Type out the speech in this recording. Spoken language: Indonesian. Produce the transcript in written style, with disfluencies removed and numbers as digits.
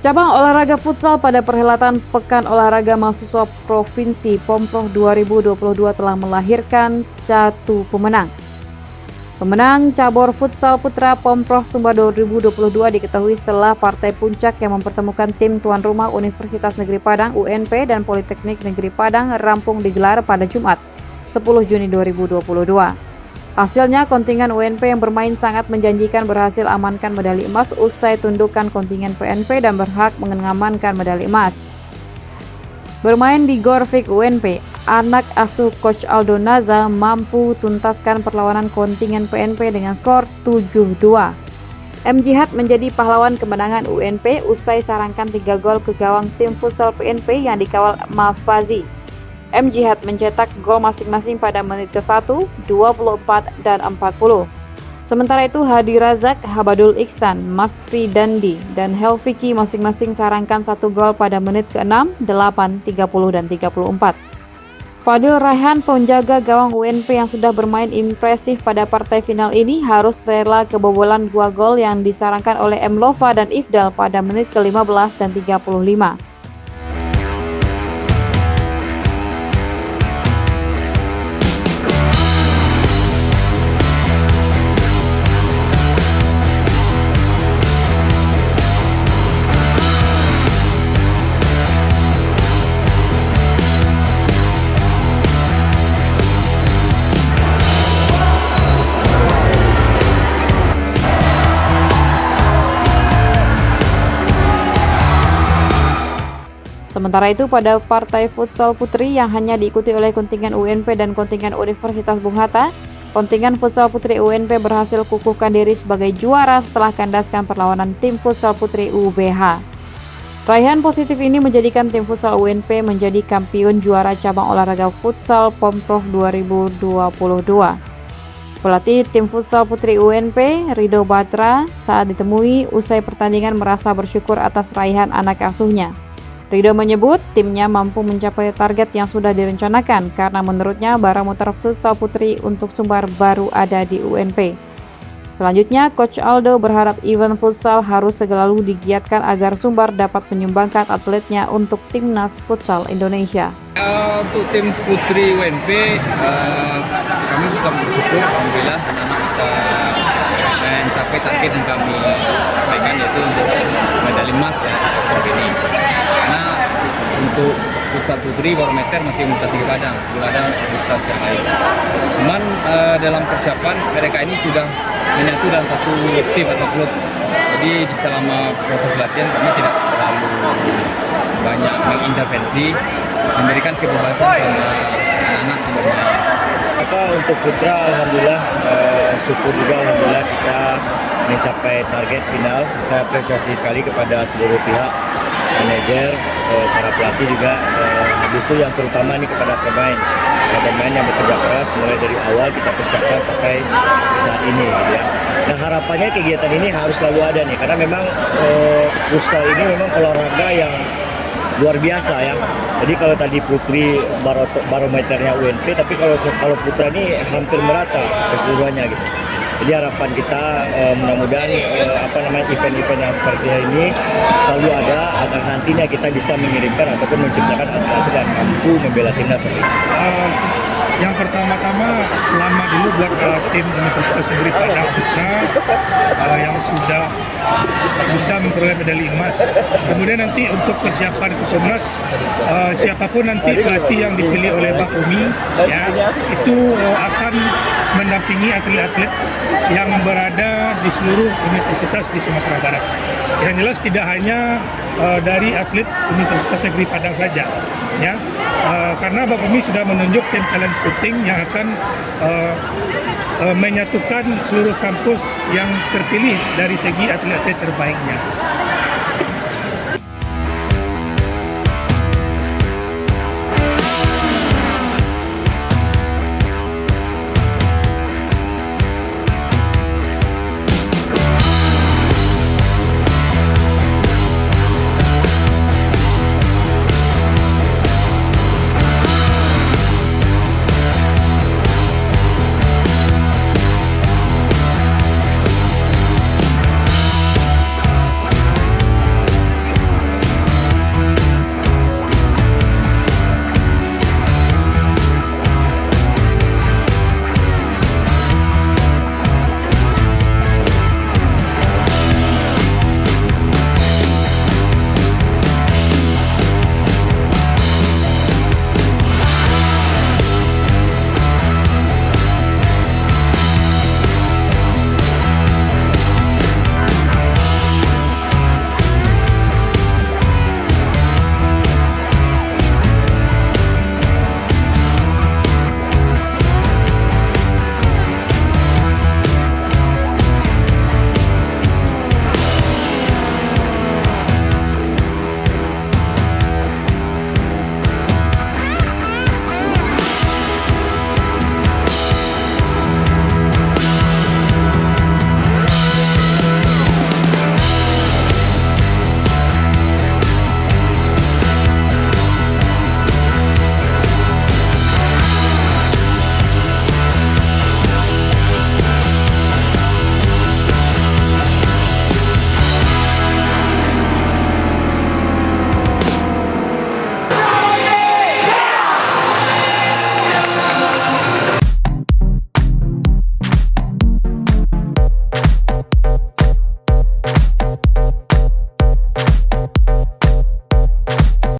Cabang olahraga futsal pada perhelatan Pekan Olahraga Mahasiswa Provinsi Pomproh 2022 telah melahirkan satu pemenang. Pemenang cabur futsal putra Pomproh Sumbar 2022 diketahui setelah partai puncak yang mempertemukan tim tuan rumah Universitas Negeri Padang UNP dan Politeknik Negeri Padang rampung digelar pada Jumat 10 Juni 2022. Hasilnya, kontingen UNP yang bermain sangat menjanjikan berhasil amankan medali emas usai tundukan kontingen PNP dan berhak mengamankan medali emas. Bermain di Gorvik UNP, anak asuh Coach Aldo Naza mampu tuntaskan perlawanan kontingen PNP dengan skor 7-2. M. Jihad menjadi pahlawan kemenangan UNP usai sarangkan 3 gol ke gawang tim futsal PNP yang dikawal Mafazi. M. Jihad mencetak gol masing-masing pada menit ke-1, 24, dan 40. Sementara itu Hadi Razak, Habadul Iksan, Masfi Dandi, dan Helviki masing-masing sarangkan 1 gol pada menit ke-6, 8, 30, dan 34. Fadil Raihan, penjaga gawang UNP yang sudah bermain impresif pada partai final ini, harus rela kebobolan 2 gol yang disarangkan oleh M. Lova dan Ifdal pada menit ke-15 dan 35. Sementara itu pada partai futsal putri yang hanya diikuti oleh kontingen UNP dan kontingen Universitas Bung Hatta, kontingen futsal putri UNP berhasil kukuhkan diri sebagai juara setelah kandaskan perlawanan tim futsal putri UBH. Raihan positif ini menjadikan tim futsal UNP menjadi kampiun juara cabang olahraga futsal Pomproh 2022. Pelatih tim futsal putri UNP, Rido Batra, saat ditemui usai pertandingan merasa bersyukur atas raihan anak asuhnya. Rido menyebut timnya mampu mencapai target yang sudah direncanakan karena menurutnya barometer futsal putri untuk Sumbar baru ada di UNP. Selanjutnya, Coach Aldo berharap event futsal harus selalu digiatkan agar Sumbar dapat menyumbangkan atletnya untuk timnas futsal Indonesia. Untuk tim putri UNP, kami sudah bersyukur alhamdulillah anak-anak bisa mencapai target yang kami sampaikan, yaitu untuk medali emas ya ini. Karena untuk futsal putri barometer masih Universitas Negeri Padang, belum ada universitas yang lain. Cuman dalam persiapan mereka ini sudah menyatu dalam satu tim atau klub. Jadi di selama proses latihan kami tidak terlalu banyak mengintervensi, memberikan kebebasan sama anak-anak yang bermain. Untuk putra alhamdulillah syukur juga alhamdulillah kita mencapai target final. Saya apresiasi sekali kepada seluruh pihak, manajer, para pelatih juga, habis itu yang terutama ini kepada pemain yang bekerja keras mulai dari awal kita persiapkan sampai saat ini gitu ya. Nah harapannya kegiatan ini harus selalu ada nih, karena memang futsal ini memang olahraga yang luar biasa ya. Jadi kalau tadi putri barometernya UNP, tapi kalau putra ini hampir merata keseluruhannya gitu. Jadi harapan kita mudah-mudahan event-event yang seperti ini selalu ada agar nantinya kita bisa mengirimkan ataupun menciptakan atlet yang mampu membela timnas. Yang pertama-tama selamat dulu buat tim Universitas Negeri Padang futsal yang sudah bisa memperoleh medali emas. Kemudian nanti untuk persiapan ke Komnas, siapapun nanti pelatih yang dipilih oleh Bang Umi ya, itu akan mendampingi atlet-atlet yang berada di seluruh universitas di Sumatera Barat. Yang jelas tidak hanya dari atlet Universitas Negeri Padang saja ya. Karena Bang Umi sudah menunjuk tim talent scouting yang akan menyatukan seluruh kampus yang terpilih dari segi atlet-atlet terbaiknya.